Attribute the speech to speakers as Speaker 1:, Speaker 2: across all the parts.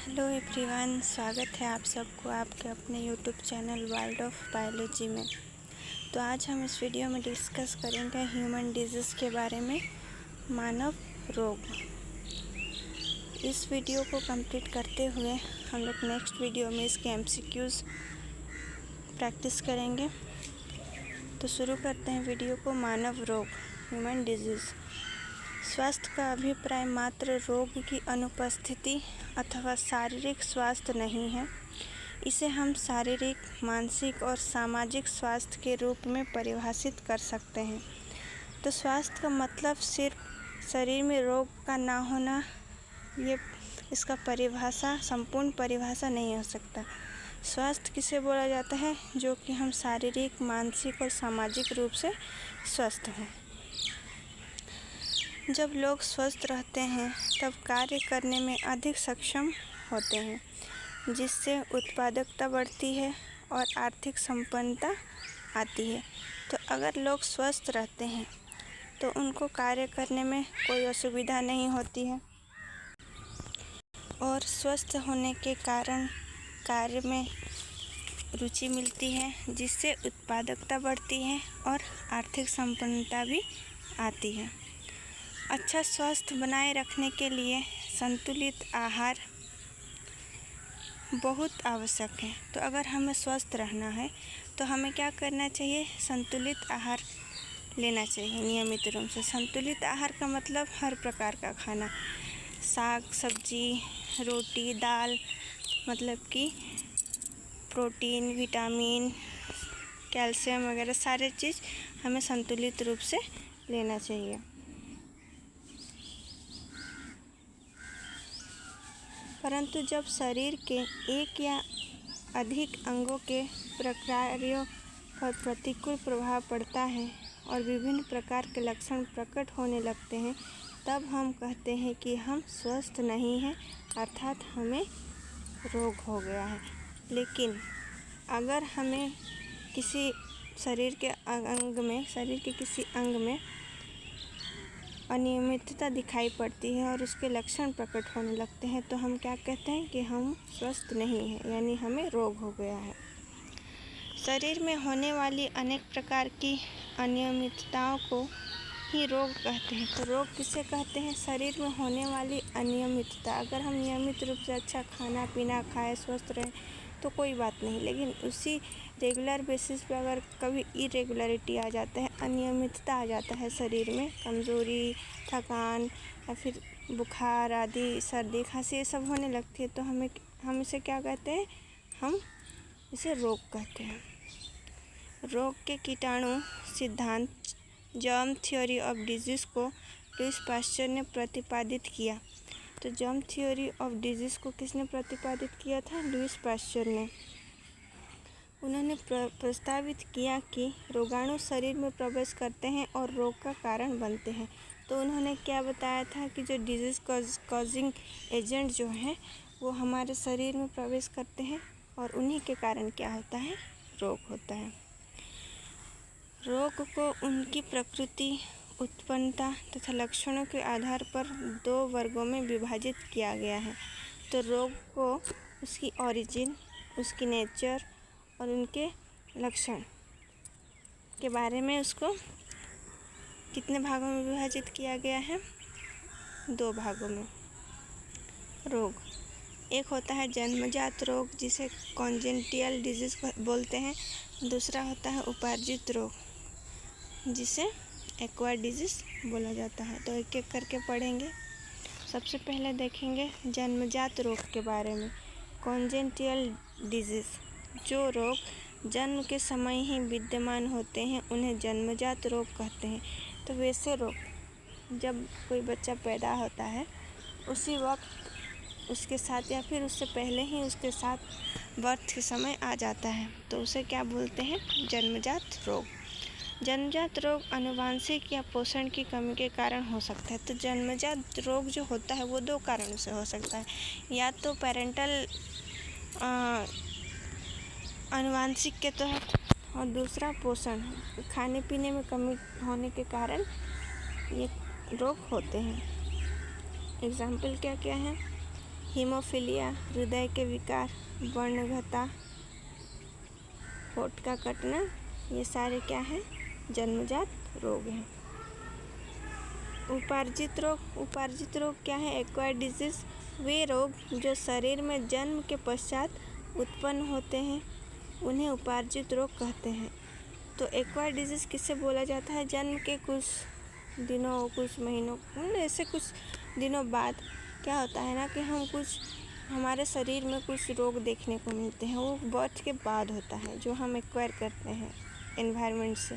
Speaker 1: Hello everyone, स्वागत है आप सबको आपके अपने YouTube channel world of biology में। तो आज हम इस वीडियो में डिस्कस करेंगे ह्यूमन डिजीज़ के बारे में, मानव रोग। इस वीडियो को कंप्लीट करते हुए हम लोग नेक्स्ट वीडियो में इसके एमसीक्यूज़ प्रैक्टिस करेंगे। तो शुरू करते हैं वीडियो को। मानव रोग, ह्यूमन डिजीज़। स्वास्थ्य का अभिप्राय मात्र रोग की अनुपस्थिति अथवा शारीरिक स्वास्थ्य नहीं है। इसे हम शारीरिक, मानसिक और सामाजिक स्वास्थ्य के रूप में परिभाषित कर सकते हैं। तो स्वास्थ्य का मतलब सिर्फ शरीर में रोग का ना होना, ये इसका संपूर्ण परिभाषा नहीं हो सकता। स्वास्थ्य किसे बोला जाता है? जो कि हम शारीरिक, मानसिक और सामाजिक रूप से स्वस्थ हों। जब लोग स्वस्थ रहते हैं तब कार्य करने में अधिक सक्षम होते हैं, जिससे उत्पादकता बढ़ती है और आर्थिक संपन्नता आती है। तो अगर लोग स्वस्थ रहते हैं तो उनको कार्य करने में कोई असुविधा नहीं होती है और स्वस्थ होने के कारण कार्य में रुचि मिलती है, जिससे उत्पादकता बढ़ती है और आर्थिक संपन्नता भी आती है। अच्छा स्वास्थ्य बनाए रखने के लिए संतुलित आहार बहुत आवश्यक है। तो अगर हमें स्वस्थ रहना है तो हमें क्या करना चाहिए? संतुलित आहार लेना चाहिए नियमित रूप से। संतुलित आहार का मतलब हर प्रकार का खाना, साग सब्जी, रोटी, दाल, मतलब कि प्रोटीन, विटामिन, कैल्शियम वगैरह सारे चीज़ हमें संतुलित रूप से लेना चाहिए। परंतु जब शरीर के एक या अधिक अंगों के प्रक्रियाओं पर प्रतिकूल प्रभाव पड़ता है और विभिन्न प्रकार के लक्षण प्रकट होने लगते हैं, तब हम कहते हैं कि हम स्वस्थ नहीं हैं, अर्थात हमें रोग हो गया है। लेकिन अगर हमें किसी शरीर के किसी अंग में अनियमितता दिखाई पड़ती है और उसके लक्षण प्रकट होने लगते हैं, तो हम क्या कहते हैं कि हम स्वस्थ नहीं हैं, यानी हमें रोग हो गया है। शरीर में होने वाली अनेक प्रकार की अनियमितताओं को ही रोग कहते हैं। तो रोग किसे कहते हैं? शरीर में होने वाली अनियमितता। अगर हम नियमित रूप से अच्छा खाना पीना खाएं, स्वस्थ रहें तो कोई बात नहीं, लेकिन उसी रेगुलर बेसिस पे अगर कभी इरेगुलरिटी आ जाता है, अनियमितता आ जाता है शरीर में, कमज़ोरी, थकान या फिर बुखार आदि, सर्दी खांसी ये सब होने लगती है, तो हम इसे क्या कहते हैं? हम इसे रोग कहते हैं। रोग के कीटाणु सिद्धांत, जर्म थ्योरी ऑफ डिजीज़ को लुईस पास्चर ने प्रतिपादित किया। तो जर्म थ्योरी ऑफ डिजीज़ को किसने प्रतिपादित किया था? लुईस पास्चर ने। उन्होंने प्रस्तावित किया कि रोगाणु शरीर में प्रवेश करते हैं और रोग का कारण बनते हैं। तो उन्होंने क्या बताया था कि जो डिजीज़ कॉजिंग एजेंट जो हैं वो हमारे शरीर में प्रवेश करते हैं और उन्हीं के कारण क्या होता है? रोग होता है। रोग को उनकी प्रकृति, उत्पन्नता तथा लक्षणों के आधार पर 2 वर्गों में विभाजित किया गया है। तो रोग को उसकी ओरिजिन, उसकी नेचर और उनके लक्षण के बारे में उसको कितने भागों में विभाजित किया गया है? 2 भागों में। रोग, एक होता है जन्मजात रोग जिसे कॉन्जेनिटल डिजीज़ बोलते हैं। दूसरा होता है उपार्जित रोग जिसे एक्वायर्ड डिजीज़ बोला जाता है। तो एक एक करके पढ़ेंगे। सबसे पहले देखेंगे जन्मजात रोग के बारे में। कॉन्जेनिटल डिजीज़, जो रोग जन्म के समय ही विद्यमान होते हैं उन्हें जन्मजात रोग कहते हैं। तो वैसे रोग जब कोई बच्चा पैदा होता है उसी वक्त उसके साथ या फिर उससे पहले ही उसके साथ बर्थ के समय आ जाता है, तो उसे क्या बोलते हैं? जन्मजात रोग। जन्मजात रोग आनुवंशिक या पोषण की कमी के कारण हो सकता है। तो जन्मजात रोग जो होता है वो 2 कारणों से हो सकता है, या तो पेरेंटल आनुवंशिक के तहत और दूसरा पोषण, खाने पीने में कमी होने के कारण ये रोग होते हैं। एग्जाम्पल क्या क्या है? हीमोफीलिया, हृदय के विकार, वर्णघता, होठ का कटना, ये सारे क्या हैं? जन्मजात रोग हैं। उपार्जित रोग क्या है? एक्वायर्ड डिजीज, वे रोग जो शरीर में जन्म के पश्चात उत्पन्न होते हैं उन्हें उपार्जित रोग कहते हैं। तो एक्वायर्ड डिजीज किससे बोला जाता है? जन्म के कुछ दिनों, कुछ महीनों, ऐसे कुछ दिनों बाद क्या होता है ना कि हमारे शरीर में कुछ रोग देखने को मिलते हैं, वो बर्थ के बाद होता है, जो हम एक्वायर करते हैं एनवायरनमेंट से,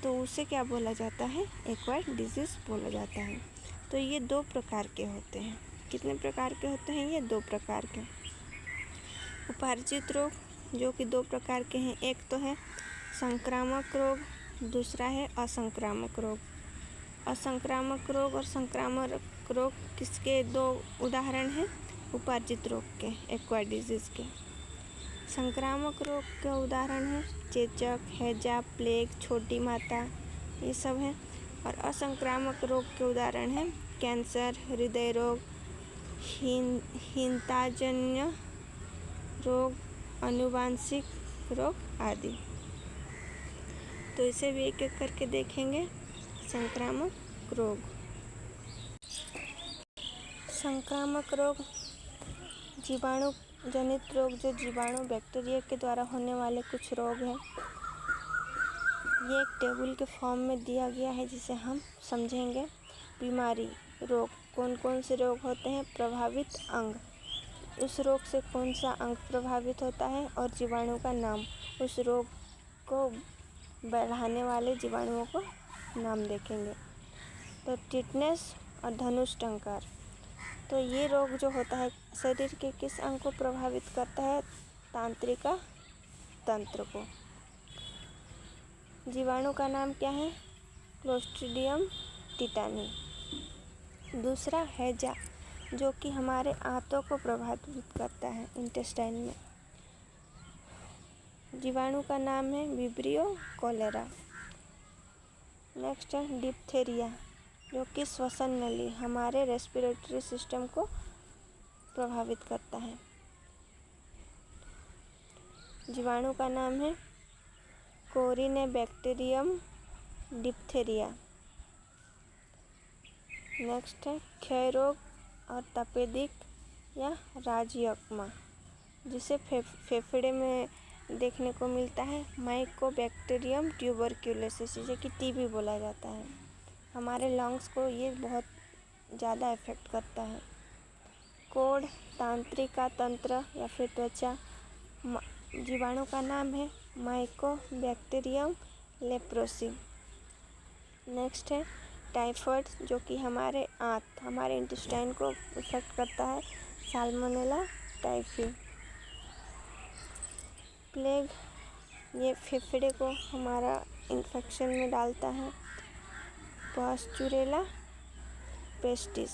Speaker 1: तो उसे क्या बोला जाता है? एक्वायर्ड डिजीज़ बोला जाता है। तो ये 2 प्रकार के होते हैं। कितने प्रकार के होते हैं ये? 2 प्रकार के। उपार्जित रोग जो कि 2 प्रकार के हैं, एक तो है संक्रामक रोग, दूसरा है असंक्रामक रोग। असंक्रामक रोग और संक्रामक रोग किसके 2 उदाहरण हैं? उपार्जित रोग के, एक्वायर्ड डिजीज़ के। संक्रामक रोग के उदाहरण हैं चेचक, हैजा, प्लेग, छोटी माता, ये सब हैं। और असंक्रामक रोग के उदाहरण हैं कैंसर, हृदय रोग, हीनताजन्य रोग, आनुवांशिक रोग आदि। तो इसे भी एक एक करके देखेंगे। संक्रामक रोग। संक्रामक रोग जीवाणु जनित रोग, जो जीवाणु बैक्टीरिया के द्वारा होने वाले कुछ रोग हैं। ये एक टेबल के फॉर्म में दिया गया है जिसे हम समझेंगे। बीमारी, रोग, कौन कौन से रोग होते हैं? प्रभावित अंग, उस रोग से कौन सा अंग प्रभावित होता है, और जीवाणु का नाम, उस रोग को बढ़ाने वाले जीवाणुओं को नाम देखेंगे। तो टिटनेस और धनुष टंकार, तो ये रोग जो होता है शरीर के किस अंग को प्रभावित करता है? तंत्रिका तंत्र को। जीवाणु का नाम क्या है? Clostridium tetani. दूसरा हैजा, जो कि हमारे आंतों को प्रभावित करता है इंटेस्टाइन में। जीवाणु का नाम है विब्रियो कोलेरा। नेक्स्ट है डिप्थेरिया, जो कि श्वसन नली, हमारे रेस्पिरेटरी सिस्टम को प्रभावित करता है। जीवाणु का नाम है कोरिनेबैक्टीरियम डिप्थेरिया। नेक्स्ट है क्षय रोग और तपेदिक या राजयक्मा, जिसे फेफड़े में देखने को मिलता है। माइकोबैक्टीरियम ट्यूबरक्यूलोसिस, जिसे कि टीबी बोला जाता है। हमारे लंग्स को ये बहुत ज़्यादा इफेक्ट करता है। कोढ़, तांत्रिका तंत्र या फिर त्वचा, जीवाणु का नाम है माइकोबैक्टीरियम लेप्रोसी। नेक्स्ट है टाइफाइड, जो कि हमारे इंटेस्टाइन को इफेक्ट करता है। Salmonella typhi. प्लेग, ये फेफड़े को हमारा इन्फेक्शन में डालता है। Pasteurella pestis.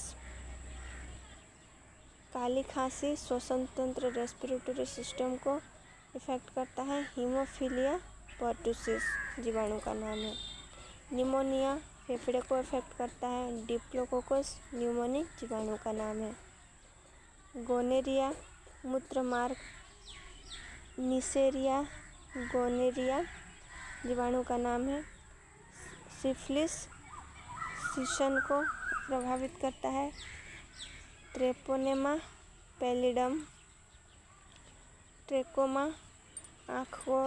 Speaker 1: काली खांसी, श्वसन तंत्र, रेस्पिरेटरी सिस्टम को इफेक्ट करता है। हीमोफीलिया पर्टुसिस, जीवाणु का नाम है। निमोनिया, फेफड़े को इफेक्ट करता है। डिप्लोकोकस न्यूमोनिक, जीवाणु का नाम है। गोनेरिया, मूत्रमार्ग। निसेरिया गोनेरिया, जीवाणु का नाम है। सिफिलिस, शिशन को प्रभावित करता है। ट्रेपोनेमा पैलिडम, ट्रेकोमा, आँख को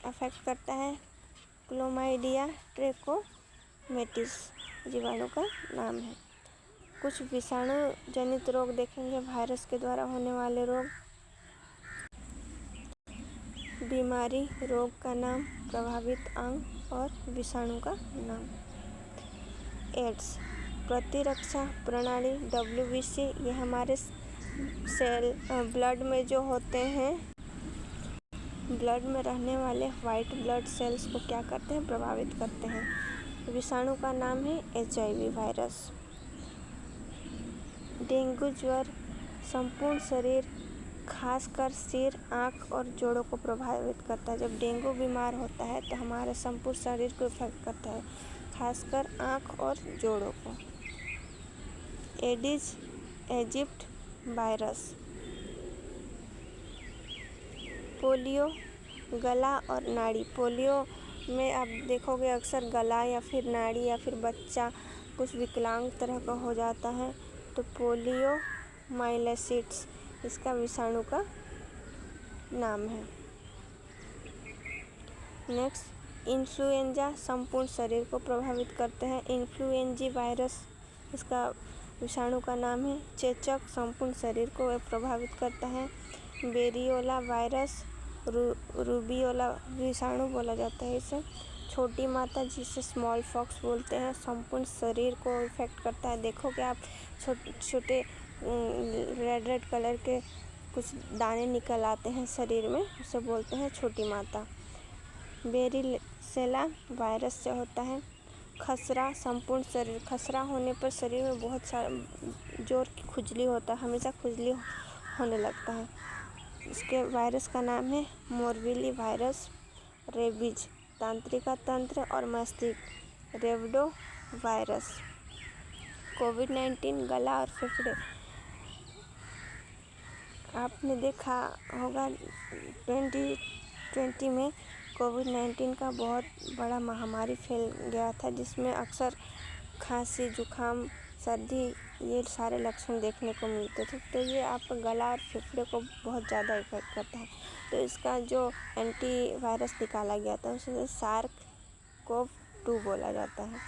Speaker 1: अफेक्ट करता है। क्लोमाइडिया ट्रेकोमेटिस, जीवाणु का नाम है। कुछ विषाणु जनित रोग देखेंगे, वायरस के द्वारा होने वाले रोग। बीमारी, रोग का नाम, प्रभावित अंग और विषाणु का नाम। एड्स, प्रतिरक्षा प्रणाली, WBC, ये हमारे सेल ब्लड में जो होते हैं, ब्लड में रहने वाले वाइट ब्लड सेल्स को क्या करते हैं? प्रभावित करते हैं। विषाणु का नाम है HIV वायरस। डेंगू ज्वर संपूर्ण शरीर, खासकर सिर, आँख और जोड़ों को प्रभावित करता है। जब डेंगू बीमार होता है तो हमारे संपूर्ण शरीर को इफेक्ट करता है, खासकर आँख और जोड़ों को। एडिस एजिप्ट वायरस, पोलियो, गला और नाड़ी। पोलियो में आप देखोगे अक्सर गला या फिर नाड़ी या फिर बच्चा कुछ विकलांग तरह का हो जाता है, तो पोलियो माइलेसिस इसका विषाणु का नाम है। नेक्स्ट, इन्फ्लुएंजा संपूर्ण शरीर को प्रभावित करते हैं। इन्फ्लुएंजा वायरस इसका विषाणु का नाम है। चेचक संपूर्ण शरीर को प्रभावित करता है। वेरियोला वायरस, रूबियोला विषाणु बोला जाता है इसे। छोटी माता जिसे स्मॉल पॉक्स बोलते हैं, संपूर्ण शरीर को इफेक्ट करता है। देखोगे आप छोटे छोटे रेड रेड कलर के कुछ दाने निकल आते हैं शरीर में, उसे बोलते हैं छोटी माता। वेरिसेला वायरस से होता है। खसरा संपूर्ण शरीर, खसरा होने पर शरीर में बहुत सारा जोर की खुजली होता है, हमेशा खुजली होने लगता है। इसके वायरस का नाम है मोरबीली वायरस। रेबीज तंत्रिका तंत्र और मस्तिष्क, रेवडो वायरस। कोविड-19 गला और फेफड़े। आपने देखा होगा 2020 में कोविड-19 का बहुत बड़ा महामारी फैल गया था, जिसमें अक्सर खांसी, जुकाम, सर्दी ये सारे लक्षण देखने को मिलते थे। तो ये आपका गला और फेफड़े को बहुत ज़्यादा इफेक्ट करता है। तो इसका जो एंटीवायरस निकाला गया था उसे SARS-CoV-2 बोला जाता है।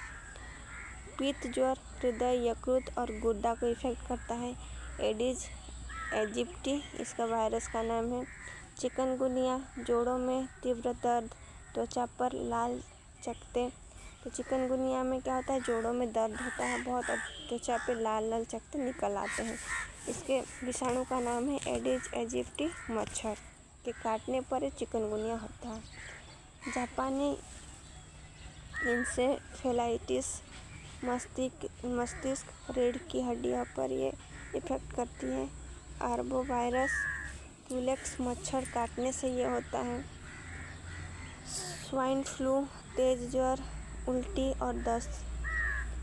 Speaker 1: पित्त ज्वर हृदय, यकृत और गुर्दा को इफेक्ट करता है। एडिस एजिप्टी इसका वायरस का नाम है। चिकनगुनिया जोड़ों में तीव्र दर्द, त्वचा पर लाल चकत्ते। तो चिकनगुनिया में क्या होता है, जोड़ों में दर्द होता है बहुत और त्वचा पे लाल लाल चकत्ते निकल आते हैं। इसके विषाणु का नाम है एडिस एजिप्टी। मच्छर के काटने पर चिकनगुनिया होता है। जापानी इंसेफेलाइटिस मस्तिष्क रीढ़ की हड्डियों पर ये इफेक्ट करती है। आर्बो वायरस क्यूलेक्स मच्छर काटने से ये होता है। स्वाइन फ्लू तेज ज्वर, उल्टी और दस्त।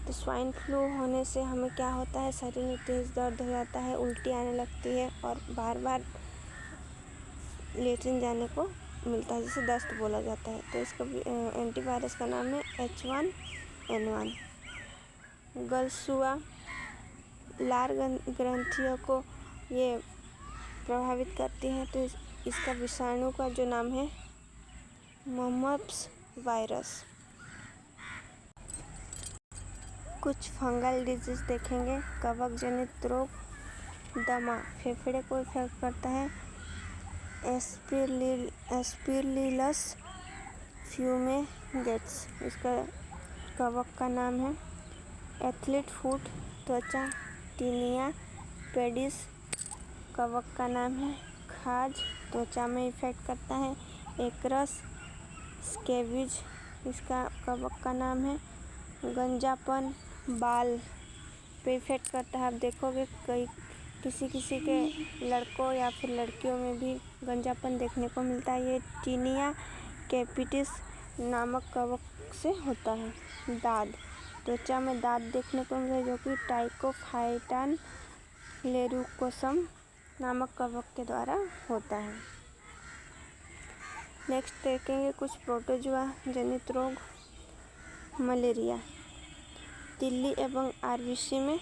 Speaker 1: तो स्वाइन फ्लू होने से हमें क्या होता है, शरीर में तेज दर्द हो जाता है, उल्टी आने लगती है और बार बार लेटरिन जाने को मिलता है, जिसे दस्त बोला जाता है। तो इसका एंटीवायरस का नाम है H1N1। गलसुआ लार ग्रंथियों को ये प्रभावित करती है। तो इसका विषाणु का जो नाम है मम्प्स वायरस। कुछ फंगल डिजीज देखेंगे। कवक जनित रोग, दमा फेफड़े को इफेक्ट करता है। एस्पिरिलस फ्यूमेगेट्स इसका कवक का नाम है। एथलीट फुट त्वचा, टीनिया पेडिस कवक का नाम है। खाज त्वचा में इफेक्ट करता है। एकरस स्केबिज इसका कवक का नाम है। गंजापन बाल पे इफेक्ट करता है। आप देखोगे किसी के लड़कों या फिर लड़कियों में भी गंजापन देखने को मिलता है। ये टीनिया कैपिटिस नामक कवक से होता है। दाद त्वचा में दाद देखने को मिलता है, जो कि टाइकोफाइटन लेरुकोसम नामक कवक के द्वारा होता है। नेक्स्ट देखेंगे कुछ प्रोटोजुआ जनित रोग। मलेरिया तिल्ली एवं आरबीसी में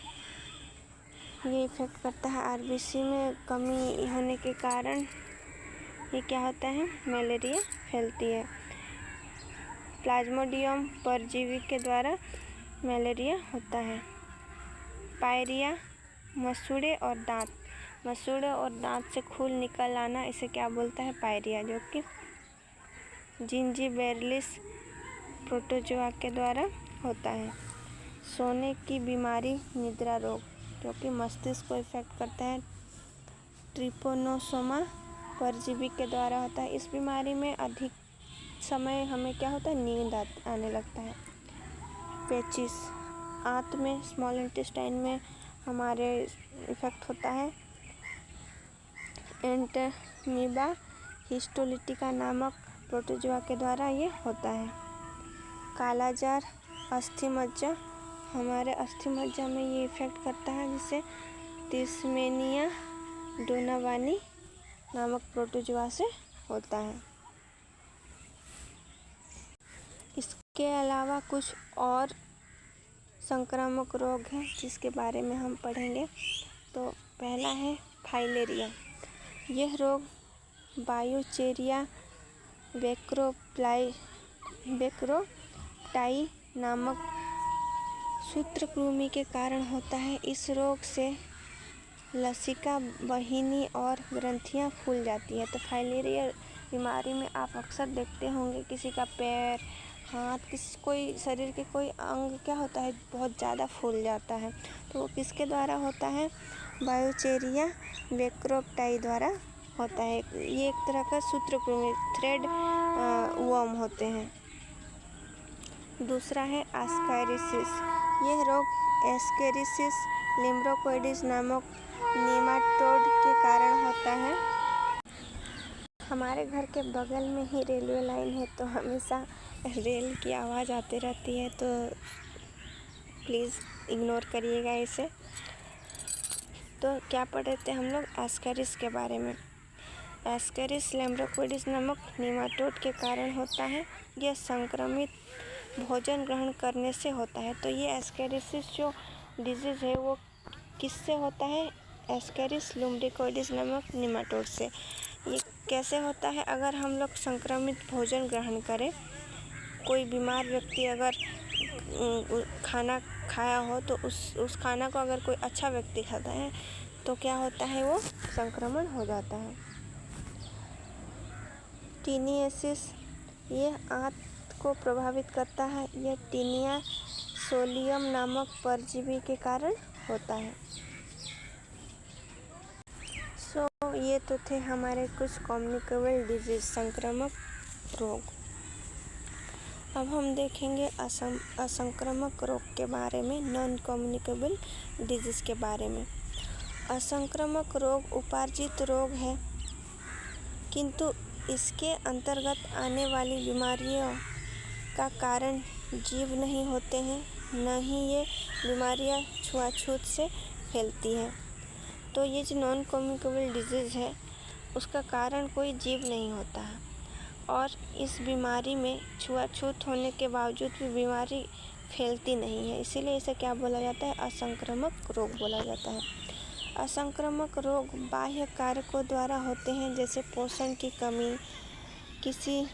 Speaker 1: ये इफेक्ट करता है। आरबीसी में कमी होने के कारण ये क्या होता है, मलेरिया फैलती है। प्लाज्मोडियम परजीवी के द्वारा मलेरिया होता है। पायरिया मसूड़े और दांत से खून निकल आना, इसे क्या बोलता है, पायरिया, जो कि जिंजीबेरेलिस प्रोटोजुआ के द्वारा होता है। सोने की बीमारी निद्रा रोग, जो कि मस्तिष्क को इफेक्ट करता है। ट्रिपोनोसोमा परजीवी के द्वारा होता है। इस बीमारी में अधिक समय हमें क्या होता है, नींद आने लगता है। पेचिस आंत में, स्मॉल इंटेस्टाइन में हमारे इफेक्ट होता है। एंटमीबा हिस्टोलिटिका नामक प्रोटोजुआ के द्वारा ये होता है। कालाजार अस्थि मज्जा, हमारे अस्थि मज्जा में ये इफेक्ट करता है, जिसे तिस्मेनिया डोनावानी नामक प्रोटोजुआ से होता है। इसके अलावा कुछ और संक्रामक रोग हैं जिसके बारे में हम पढ़ेंगे। तो पहला है फाइलेरिया। यह रोग बायोचेरिया बैक्टेरोटाई नामक सूत्रकृमि के कारण होता है। इस रोग से लसिका, वाहिनी और ग्रंथियां फूल जाती है। तो फाइलेरिया बीमारी में आप अक्सर देखते होंगे किसी का पैर, हाथ, कोई शरीर के कोई अंग क्या होता है, बहुत ज़्यादा फूल जाता है। तो वो किसके द्वारा होता है? बायोचेरिया बैक्टेरोटाई द्वारा होता है। ये एक तरह का सूत्रकृमि, थ्रेड वर्म होते हैं। दूसरा है एस्केरिसिस। यह रोग एस्केरिसिस लिम्ब्रोकोइडिस नामक नेमाटोड के कारण होता है। हमारे घर के बगल में ही रेलवे लाइन है, तो हमेशा रेल की आवाज़ आती रहती है, तो प्लीज़ इग्नोर करिएगा इसे। तो क्या पढ़ रहे थे हम लोग? एस्केरिस के बारे में। एस्केरिस लिम्ब्रोकोइडिस नामक नेमाटोड के कारण होता है। यह संक्रमित भोजन ग्रहण करने से होता है। तो ये एस्केरिसिस जो डिजीज़ है वो किससे होता है? एस्केरिस लिम्ब्रोकोइडिस नामक नेमाटोड से। ये कैसे होता है? अगर हम लोग संक्रमित भोजन ग्रहण करें, कोई बीमार व्यक्ति अगर खाना खाया हो, तो उस खाना को अगर कोई अच्छा व्यक्ति खाता है तो क्या होता है? वो संक्रमण हो जाता है। टीनिएसिस, यह आंत को प्रभावित करता है। यह टीनिया सोलियम नामक परजीवी के कारण होता है। ये तो थे हमारे कुछ कम्युनिकेबल डिजीज, संक्रामक रोग। अब हम देखेंगे असंक्रामक रोग के बारे में, नॉन कम्युनिकेबल डिजीज के बारे में। असंक्रामक रोग उपार्जित रोग है, किंतु इसके अंतर्गत आने वाली बीमारियों का कारण जीव नहीं होते हैं, न ही ये बीमारियां छुआछूत से फैलती हैं। तो ये जो नॉन कम्युनिकेबल डिजीज़ है उसका कारण कोई जीव नहीं होता है, और इस बीमारी में छुआछूत होने के बावजूद भी बीमारी फैलती नहीं है, इसीलिए इसे क्या बोला जाता है? असंक्रामक रोग बोला जाता है। असंक्रामक रोग बाह्य कारकों द्वारा होते हैं, जैसे पोषण की कमी, किसी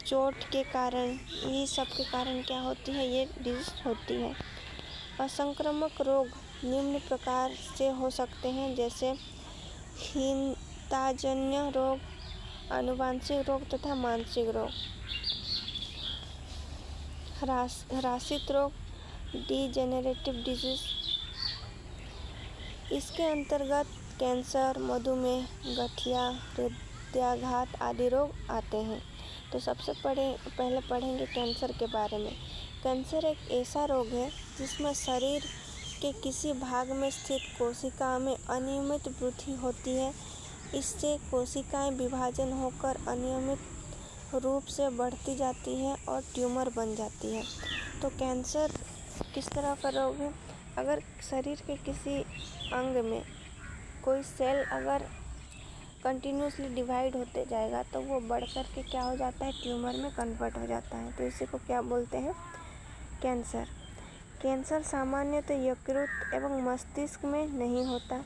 Speaker 1: चोट के कारण, ये सब के कारण क्या होती है? ये डिजीज होती है। असंक्रामक रोग निम्न प्रकार से हो सकते हैं, जैसे हीनताजन्य रोग, आनुवंशिक रोग तथा मानसिक रोग। ह्रासित रोग, डिजेनरेटिव डिजीज। इसके अंतर्गत कैंसर, मधुमेह, गठिया, हृदयाघात आदि रोग आते हैं। तो सबसे पहले पढ़ेंगे कैंसर के बारे में। कैंसर एक ऐसा रोग है जिसमें शरीर के किसी भाग में स्थित कोशिका में अनियमित वृद्धि होती है। इससे कोशिकाएं विभाजन होकर अनियमित रूप से बढ़ती जाती है और ट्यूमर बन जाती है। तो कैंसर किस तरह का रोग है? अगर शरीर के किसी अंग में कोई सेल अगर कंटिन्यूसली डिवाइड होते जाएगा तो वो बढ़ कर के क्या हो जाता है? ट्यूमर में कन्वर्ट हो जाता है। तो इसी को क्या बोलते हैं? कैंसर। कैंसर सामान्यतः यकृत एवं मस्तिष्क में नहीं होता,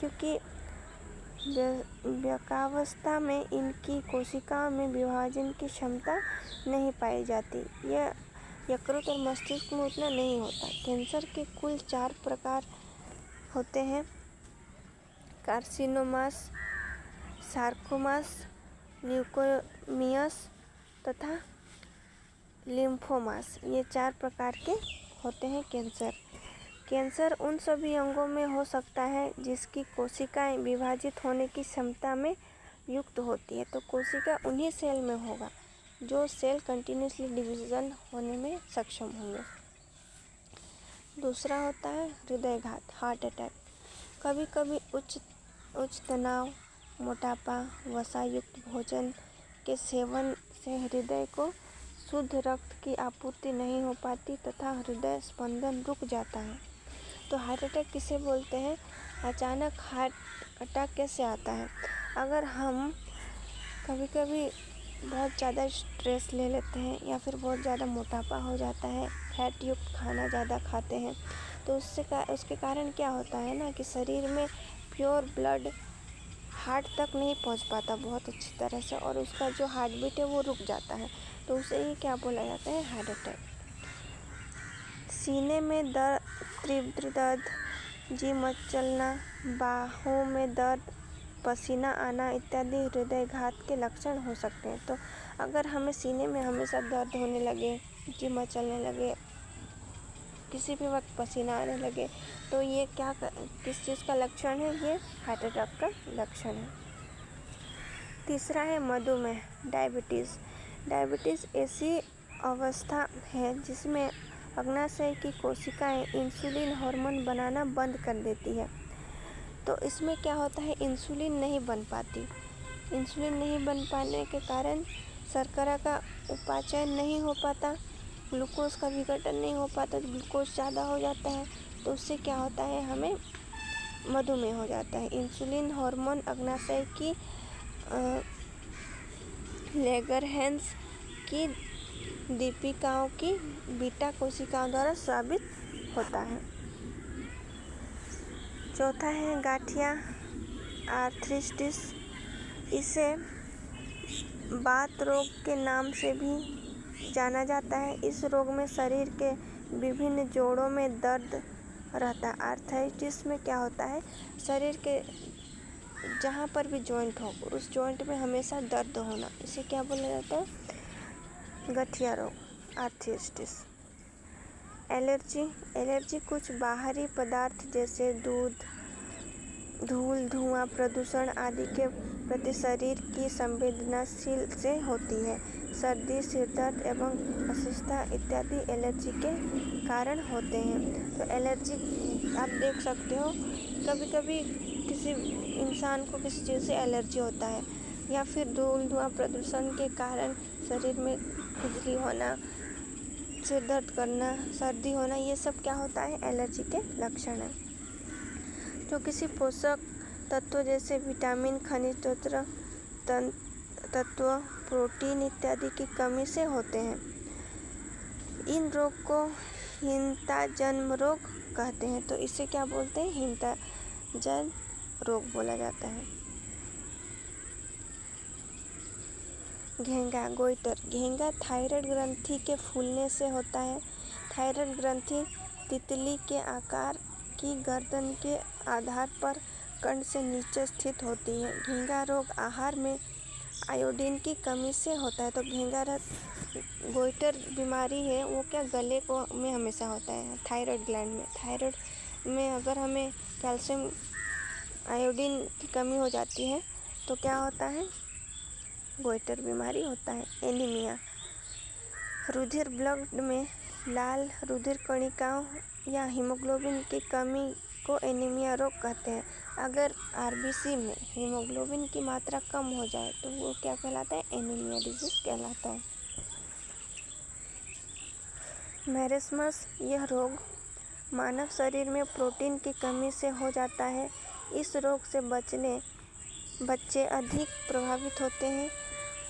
Speaker 1: क्योंकि वयस्कावस्था में इनकी कोशिकाओं में विभाजन की क्षमता नहीं पाई जाती। यह यकृत और मस्तिष्क में उतना नहीं होता। कैंसर के कुल 4 प्रकार होते हैं: कार्सिनोमास, सार्कोमास, ल्यूकेमियास तथा लिम्फोमास। ये 4 प्रकार के होते हैं कैंसर। कैंसर उन सभी अंगों में हो सकता है जिसकी कोशिकाएं विभाजित होने की क्षमता में युक्त होती है। तो कोशिका उन्हीं सेल में होगा जो सेल कंटिन्यूसली डिवीजन होने में सक्षम होंगे। दूसरा होता है हृदयाघात, हार्ट अटैक। कभी कभी उच्च तनाव, मोटापा, वसायुक्त भोजन के सेवन से हृदय को शुद्ध रक्त की आपूर्ति नहीं हो पाती तथा हृदय स्पंदन रुक जाता है। तो हार्ट अटैक किसे बोलते हैं? अचानक हार्ट अटैक कैसे आता है? अगर हम कभी कभी बहुत ज़्यादा स्ट्रेस ले लेते हैं या फिर बहुत ज़्यादा मोटापा हो जाता है, फैट युक्त खाना ज़्यादा खाते हैं, तो उसके कारण क्या होता है ना कि शरीर में प्योर ब्लड हार्ट तक नहीं पहुंच पाता बहुत अच्छी तरह से, और उसका जो हार्ट बीट है वो रुक जाता है, तो उसे ही क्या बोला जाता है, हार्ट अटैक। सीने में दर्द, तीव्र दर्द, जी मचलना, बाहों में दर्द, पसीना आना इत्यादि हृदयघात के लक्षण हो सकते हैं। तो अगर हमें सीने में हमेशा दर्द होने लगे, जी मचलने लगे, किसी भी वक्त पसीना आने लगे, तो ये किस चीज़ का लक्षण है, ये हार्ट अटैक का लक्षण है। तीसरा है मधुमेह, डायबिटीज़। डायबिटीज़ ऐसी अवस्था है जिसमें अग्नाशय की कोशिकाएं इंसुलिन हार्मोन बनाना बंद कर देती है। तो इसमें क्या होता है, इंसुलिन नहीं बन पाती। इंसुलिन नहीं बन पाने के कारण शर्करा का उपाचयन नहीं हो पाता, ग्लूकोज का विघटन नहीं हो पाता, तो ग्लूकोज ज़्यादा हो जाता है, तो उससे क्या होता है, हमें मधुमेह हो जाता है। इंसुलिन हार्मोन अग्नाशय की लेगरहैंस की दीपिकाओं की बीटा कोशिकाओं द्वारा स्रावित होता है। चौथा है गठिया आर्थराइटिस। इसे बात रोग के नाम से भी जाना जाता है। इस रोग में शरीर के विभिन्न जोड़ों में दर्द रहता है। आर्थराइटिस में क्या होता है, शरीर के जहाँ पर भी जॉइंट हो उस जॉइंट में हमेशा दर्द होना, इसे क्या बोला जाता है, गठिया रोग, आर्थराइटिस। एलर्जी कुछ बाहरी पदार्थ जैसे दूध, धूल, धुआं, प्रदूषण आदि के प्रति शरीर की संवेदनशील से होती है। सर्दी, सिरदर्द एवं अस्वस्थता इत्यादि एलर्जी के कारण होते हैं। तो एलर्जी आप देख सकते हो, कभी कभी किसी इंसान को किसी चीज़ से एलर्जी होता है, या फिर धूल, धुआं, प्रदूषण के कारण शरीर में खुजली होना, सिर दर्द करना, सर्दी होना, ये सब क्या होता है, एलर्जी के लक्षण हैं। जो किसी पोषक तत्व जैसे विटामिन, खनिज तत्व, प्रोटीन इत्यादि की कमी से होते हैं। इन रोग को हीनताजन्य रोग कहते हैं। तो इसे क्या बोलते हैं, हीनताजन्य रोग बोला जाता है। घेंगा, गोइटर। घेंगा थायराइड ग्रंथि के फूलने से होता है। थायराइड ग्रंथि तितली के आकार की गर्दन के आधार पर कंठ से नीचे स्थित होती है। घेंगा रोग आहार में आयोडीन की कमी से होता है। तो घेंगा गोइटर बीमारी है वो क्या, गले को में हमेशा होता है, थायराइड ग्लैंड में। थायराइड में अगर हमें कैल्शियम, आयोडीन की कमी हो जाती है तो क्या होता है, गोइटर बीमारी होता है। एनीमिया, रुधिर ब्लड में लाल रुधिर कणिकाओं या हीमोग्लोबिन की कमी को एनीमिया रोग कहते हैं। अगर आरबीसी में हीमोग्लोबिन की मात्रा कम हो जाए तो वो क्या कहलाता है, एनीमिया डिजीज कहलाता है। मैरेस्मस, यह रोग मानव शरीर में प्रोटीन की कमी से हो जाता है। इस रोग से बच्चे अधिक प्रभावित होते हैं।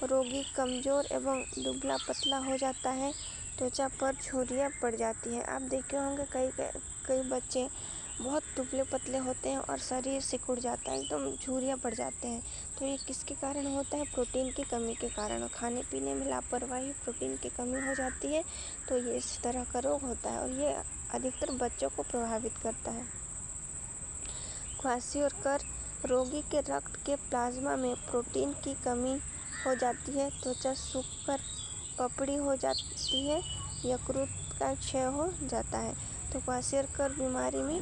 Speaker 1: रोगी कमज़ोर एवं दुबला पतला हो जाता है। त्वचा पर झुर्रियाँ पड़ जाती हैं। आप देखे होंगे कई बच्चे बहुत दुबले पतले होते हैं और शरीर सिकुड़ जाता है, एकदम झुर्रियाँ पड़ जाते हैं। तो ये किसके कारण होता है, प्रोटीन की कमी के कारण। खाने पीने में लापरवाही, प्रोटीन की कमी हो जाती है, तो ये इस तरह का रोग होता है और ये अधिकतर बच्चों को प्रभावित करता है। क्वासियोकर, रोगी के रक्त के प्लाज्मा में प्रोटीन की कमी हो जाती है, त्वचा सूखकर पपड़ी हो जाती है, यकृत का क्षय हो जाता है। तो क्वासियोकर बीमारी में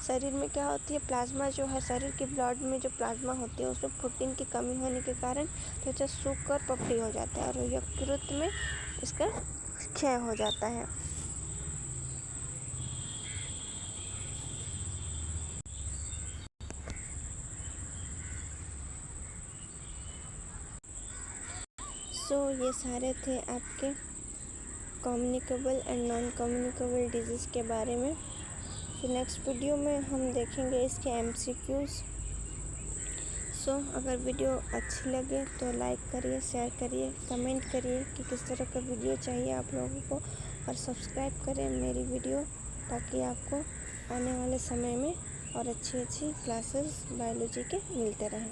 Speaker 1: शरीर में क्या होती है, प्लाज्मा जो है, शरीर के ब्लड में जो प्लाज्मा होती है उसमें प्रोटीन की कमी होने के कारण त्वचा सूखकर पपड़ी हो जाता है और यकृत में इसका क्षय हो जाता है। ये सारे थे आपके communicable and non communicable disease के बारे में। नेक्स्ट वीडियो में हम देखेंगे इसके MCQs। सो अगर वीडियो अच्छी लगे तो लाइक करिए, शेयर करिए, कमेंट करिए कि किस तरह का वीडियो चाहिए आप लोगों को, और सब्सक्राइब करें मेरी वीडियो ताकि आपको आने वाले समय में और अच्छी क्लासेस बायोलॉजी के मिलते रहें।